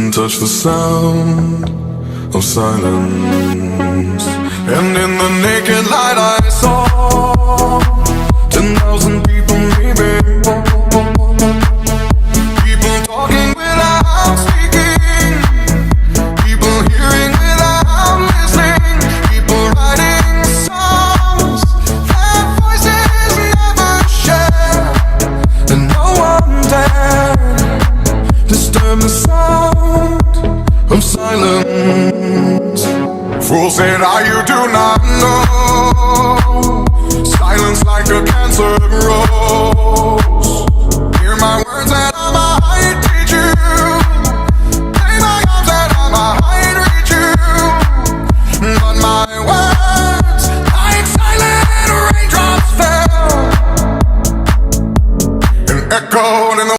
couldn't touch the sound of silence. And in the naked light I saw 10,000 people maybe, people talking without speaking, people hearing without listening, people writing songs that voices never share, and no one dared disturb the sound of silence. Fool said, you do not know. Silence like a cancer grows.